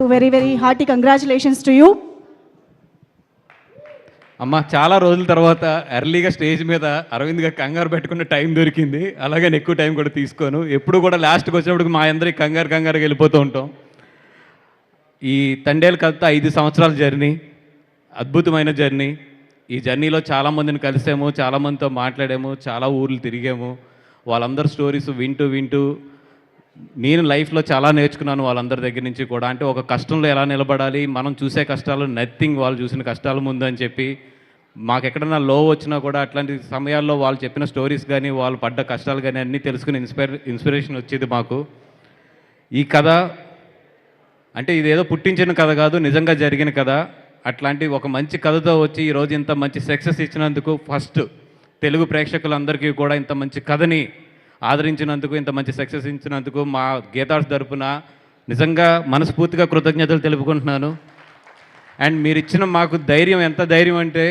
Very, very hearty congratulations to you. అమ్మ చాలా రోజుల తర్వాత ఎర్లీగా స్టేజ్ మీద అరవింద్గా కంగారు పెట్టుకున్న టైం దొరికింది. అలాగే ఎక్కువ టైం కూడా తీసుకోను. ఎప్పుడు కూడా లాస్ట్కి వచ్చినప్పుడు మా అందరికి కంగారుగా వెళ్ళిపోతూ ఉంటాం. ఈ తండేలు కథ 5 సంవత్సరాల జర్నీ, అద్భుతమైన జర్నీ. ఈ జర్నీలో చాలామందిని కలిసాము, చాలామందితో మాట్లాడాము, చాలా ఊర్లు తిరిగాము. వాళ్ళందరి స్టోరీస్ వింటూ నేను లైఫ్లో చాలా నేర్చుకున్నాను వాళ్ళందరి దగ్గర నుంచి కూడా. అంటే ఒక కష్టంలో ఎలా నిలబడాలి, మనం చూసే కష్టాలు నథింగ్ వాళ్ళు చూసిన కష్టాల ముందు అని చెప్పి, మాకు ఎక్కడన్నా లో వచ్చినా కూడా అట్లాంటి సమయాల్లో వాళ్ళు చెప్పిన స్టోరీస్ కానీ వాళ్ళు పడ్డ కష్టాలు కానీ అన్నీ తెలుసుకుని ఇన్స్పిరేషన్ వచ్చేది మాకు. ఈ కథ అంటే ఇదేదో పుట్టించిన కథ కాదు, నిజంగా జరిగిన కథ. అట్లాంటి ఒక మంచి కథతో వచ్చి ఈరోజు ఇంత మంచి సక్సెస్ ఇచ్చినందుకు ఫస్ట్ తెలుగు ప్రేక్షకులందరికీ కూడా ఇంత మంచి కథని ఆదరించినందుకు, ఇంత మంచి సక్సెస్ ఇచ్చినందుకు మా గీతార్స్ తరపున నిజంగా మనస్ఫూర్తిగా కృతజ్ఞతలు తెలుపుకుంటున్నాను. అండ్ మీరు ఇచ్చిన మాకు ధైర్యం, ఎంత ధైర్యం అంటే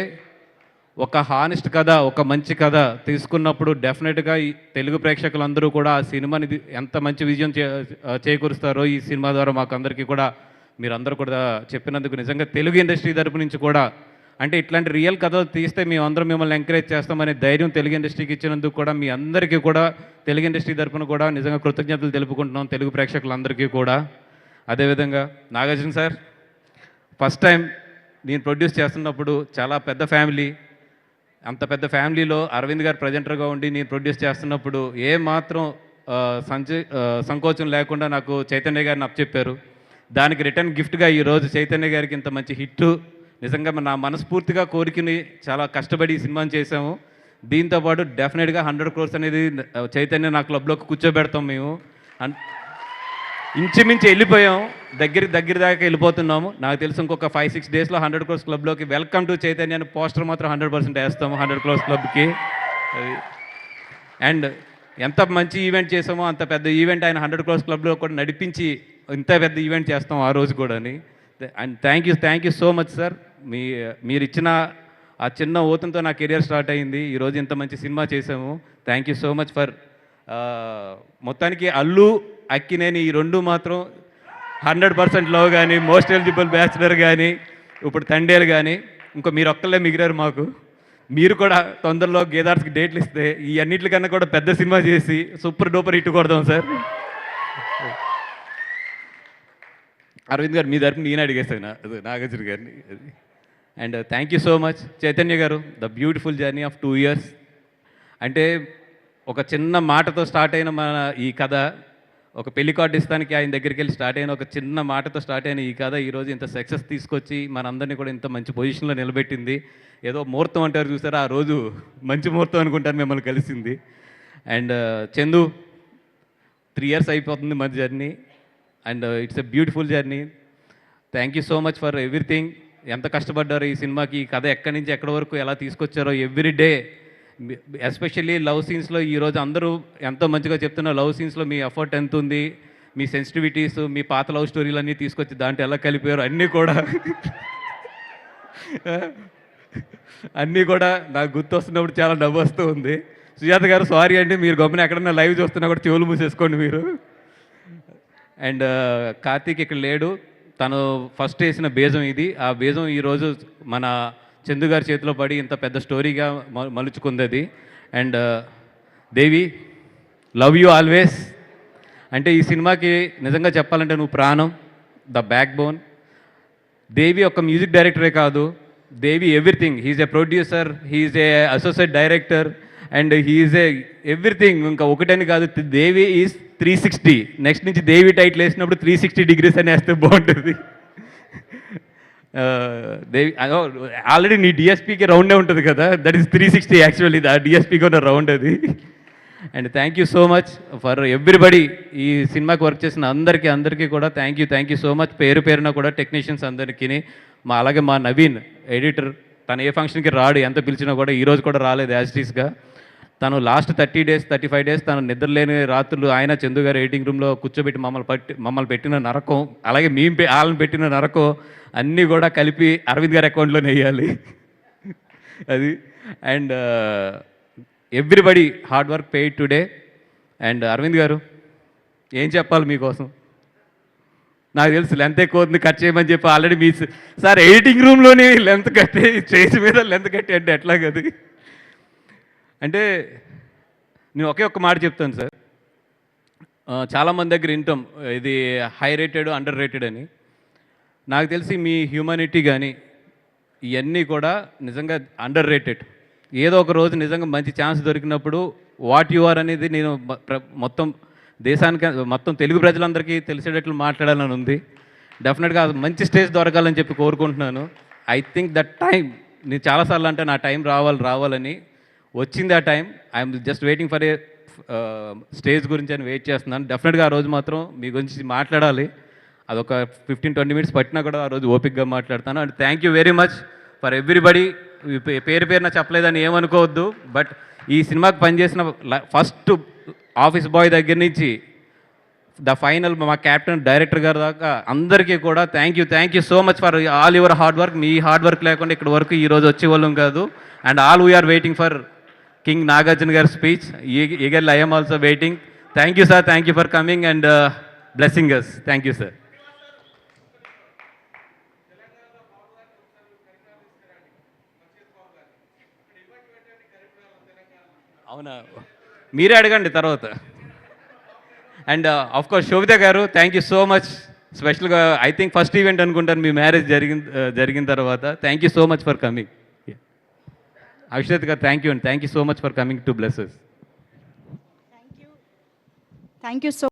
ఒక హానెస్ట్ కథ, ఒక మంచి కథ తీసుకున్నప్పుడు డెఫినెట్గా ఈ తెలుగు ప్రేక్షకులందరూ కూడా ఆ సినిమాని ఎంత మంచి విజయం చేకూరుస్తారో ఈ సినిమా ద్వారా మాకు అందరికీ కూడా మీరందరూ కూడా చెప్పినందుకు నిజంగా తెలుగు ఇండస్ట్రీ తరపు నుంచి కూడా, అంటే ఇట్లాంటి రియల్ కథలు తీస్తే మేమందరం మిమ్మల్ని ఎంకరేజ్ చేస్తామనే ధైర్యం తెలుగు ఇండస్ట్రీకి ఇచ్చినందుకు కూడా మీ అందరికీ కూడా తెలుగు ఇండస్ట్రీ తరపున కూడా నిజంగా కృతజ్ఞతలు తెలుపుకుంటున్నాం, తెలుగు ప్రేక్షకులందరికీ కూడా. అదేవిధంగా నాగార్జున సార్, ఫస్ట్ టైం నేను ప్రొడ్యూస్ చేస్తున్నప్పుడు చాలా పెద్ద ఫ్యామిలీ, అంత పెద్ద ఫ్యామిలీలో అరవింద్ గారు ప్రజెంటర్గా ఉండి నేను ప్రొడ్యూస్ చేస్తున్నప్పుడు ఏ మాత్రం సంకోచం లేకుండా నాకు చైతన్య గారిని అప్పచెప్పారు. దానికి రిటర్న్ గిఫ్ట్గా ఈరోజు చైతన్య గారికి ఇంత మంచి హిట్, నిజంగా నా మనస్ఫూర్తిగా కోరికని చాలా కష్టపడి ఈ సినిమాని చేసాము. దీంతోపాటు డెఫినెట్గా 100 crores అనేది చైతన్య నా క్లబ్లోకి కూర్చోబెడతాం మేము. ఇంచుమించి వెళ్ళిపోయాం, దగ్గర దాకా వెళ్ళిపోతున్నాము. నాకు తెలిసి ఇంకొక 5-6 daysలో 100 crores క్లబ్లోకి వెల్కమ్ టు చైతన్య అని పోస్టర్ మాత్రం 100% వేస్తాము 100 crores క్లబ్కి. అండ్ ఎంత మంచి ఈవెంట్ చేసామో అంత పెద్ద ఈవెంట్ ఆయన 100 crores క్లబ్లో కూడా నడిపించి ఇంత పెద్ద ఈవెంట్ చేస్తాం ఆ రోజు కూడా. And thank you so much sir. మీరు ఇచ్చిన ఆ చిన్న ఓతంతో నా కెరియర్ స్టార్ట్ అయింది, ఈరోజు ఇంత మంచి సినిమా చేసాము. Thank you so much for. మొత్తానికి అల్లు అక్కినేని ఈ రెండు మాత్రం 100% లవ్ కానీ, మోస్ట్ ఎలిజిబుల్ బ్యాచులర్ కానీ, ఇప్పుడు తండేలు కానీ, ఇంకో మీరు ఒక్కళ్ళే మిగిలారు మాకు. మీరు కూడా తొందరలో గేదార్స్కి డేట్లు ఇస్తే ఈ అన్నింటికన్నా కూడా పెద్ద సినిమా చేసి సూపర్ డూపర్ హిట్ కొడదాం సార్. అరవింద్ గారు మీ తరపున నేను అడిగేస్తాను నాగార్జున గారిని. And thank you so much Chaitanya garu, the beautiful journey of 2 years. అంటే ఒక చిన్న మాటతో స్టార్ట్ అయిన మన ఈ కథ, ఒక పెళ్లి కార్డు ఇస్తానికి ఆయన దగ్గరికి వెళ్ళి స్టార్ట్ అయిన ఒక చిన్న మాటతో స్టార్ట్ అయిన ఈ కథ ఈరోజు ఇంత సక్సెస్ తీసుకొచ్చి మనందరినీ కూడా ఇంత మంచి పొజిషన్లో నిలబెట్టింది. ఏదో ముహూర్తం అంటారు చూసారా, ఆ రోజు మంచి ముహూర్తం అనుకుంటాను మిమ్మల్ని కలిసింది. అండ్ చందు 3 years అయిపోతుంది మన journey. And it's a beautiful journey. Thank you so much for everything. ఎంత కష్టపడ్డారో ఈ సినిమాకి, ఈ కథ ఎక్కడి నుంచి ఎక్కడి వరకు ఎలా తీసుకొచ్చారో ఎవ్రీ డే. ఎస్పెషల్లీ లవ్ సీన్స్లో ఈరోజు అందరూ ఎంతో మంచిగా చెప్తున్న లవ్ సీన్స్లో మీ ఎఫర్ట్ ఎంత ఉంది, మీ సెన్సిటివిటీస్, మీ పాత లవ్ స్టోరీలు అన్నీ తీసుకొచ్చి దాంట్లో ఎలా కలిపారు అన్నీ కూడా నాకు గుర్తొస్తున్నప్పుడు చాలా నవ్వు వస్తూ ఉంది. సుజాత గారు సారీ అండి, మీరు గమ్మున ఎక్కడన్నా లైవ్ చూస్తున్నా కూడా చెవులు మూసేసుకోండి మీరు. అండ్ కార్తీక్ ఇక్కడ లేడు, తను ఫస్ట్ వేసిన బేజం ఇది. ఆ బేజం ఈరోజు మన చందు గారి చేతిలో పడి ఇంత పెద్ద స్టోరీగా మలుచుకుంది అది. And Devi, love you always. అంటే ఈ సినిమాకి నిజంగా చెప్పాలంటే నువ్వు ప్రాణం, ద బ్యాక్ బోన్. దేవి ఒక మ్యూజిక్ డైరెక్టరే కాదు, Devi everything. He's a producer, he's a associate director, and he's a everything. ఇంకా ఒకటని కాదు, దేవి ఈజ్ 360. నెక్స్ట్ నుంచి దేవి టైటిల్ వేసినప్పుడు 360 degrees అని వేస్తే బాగుంటుంది. దేవి ఆల్రెడీ నీ డిఎస్పీకి రౌండే ఉంటుంది కదా, దట్ ఈస్ 360 యాక్చువల్లీ, ఆ డిఎస్పీకి ఉన్న రౌండ్ అది. And thank you so much for everybody. ఈ సినిమాకి వర్క్ చేసిన అందరికీ కూడా థ్యాంక్ యూ సో మచ్. పేరున కూడా టెక్నీషియన్స్ అందరికీ, అలాగే మా నవీన్ ఎడిటర్, తను ఏ ఫంక్షన్కి రాడు, ఎంత పిలిచినా కూడా ఈరోజు కూడా రాలేదు యాజ్ ఇట్ ఈస్గా. తను లాస్ట్ 30 days 35 days తను నిద్రలేని రాత్రులు ఆయన చందు గారు ఎడిటింగ్ రూమ్లో కూర్చోబెట్టి మమ్మల్ని పెట్టిన నరకం, అలాగే వాళ్ళని పెట్టిన నరకం అన్నీ కూడా కలిపి అరవింద్ గారి అకౌంట్లో వేయాలి అది. And everybody hard work paid today. And Aravind garu ఏం చెప్పాలి మీకోసం? నాకు తెలుసు లెంత్ ఎక్కువ అవుతుంది కట్ చేయమని చెప్పి ఆల్రెడీ మీ సార్ ఎడిటింగ్ రూమ్లోనే లెంత్ కట్టి స్టేజ్ మీద లెంత్ కట్టి అంటే ఎట్లా కదా అంటే నేను ఒకే ఒక్క మాట చెప్తాను సార్. చాలామంది దగ్గర వింటాం ఇది హై రేటెడ్ అండర్ రేటెడ్ అని. నాకు తెలిసి మీ హ్యూమానిటీ కానీ ఇవన్నీ కూడా నిజంగా అండర్ రేటెడ్. ఏదో ఒక రోజు నిజంగా మంచి ఛాన్స్ దొరికినప్పుడు వాట్ యు ఆర్ అనేది నేను మొత్తం దేశానికి మొత్తం తెలుగు ప్రజలందరికీ తెలిసేటట్లు మాట్లాడాలని ఉంది. డెఫినెట్గా మంచి స్టేజ్ దొరకాలని చెప్పి కోరుకుంటున్నాను. ఐ థింక్ దట్ టైం నేను చాలాసార్లు అంటే నా టైం రావాలని వచ్చింది. ఆ time I'm just waiting for a stage గురించి అని వెయిట్ చేస్తున్నాను. డెఫినెట్గా ఆ రోజు మాత్రం మీ గురించి మాట్లాడాలి. అదొక 15-20 మినిట్స్ పట్టినా కూడా ఆ రోజు ఓపిక్గా మాట్లాడతాను. And thank you very much for everybody. పేరున చెప్పలేదని ఏమనుకోవద్దు. బట్ ఈ సినిమాకి పనిచేసిన ఫస్ట్ ఆఫీస్ బాయ్ దగ్గర నుంచి ద ఫైనల్ మా క్యాప్టెన్ డైరెక్టర్ గారు దాకా అందరికీ కూడా thank you so much for all your hard work. మీ హార్డ్ వర్క్ లేకుండా ఇక్కడ వరకు ఈరోజు వచ్చేవాళ్ళం కాదు. And all we are waiting for king Nagarjuna garu speech. Eagerly I am also waiting. Thank you sir, thank you for coming and blessing us. Thank you sir. అవునా, మీరే అడగండి తర్వాత. And of course Sobhita garu thank you so much. స్పెషల్గా I think first event అనుకుంటాను మీ marriage జరిగిన తర్వాత. Thank you so much for coming. Avishwat garu thank you and thank you so much for coming to bless us. Thank you so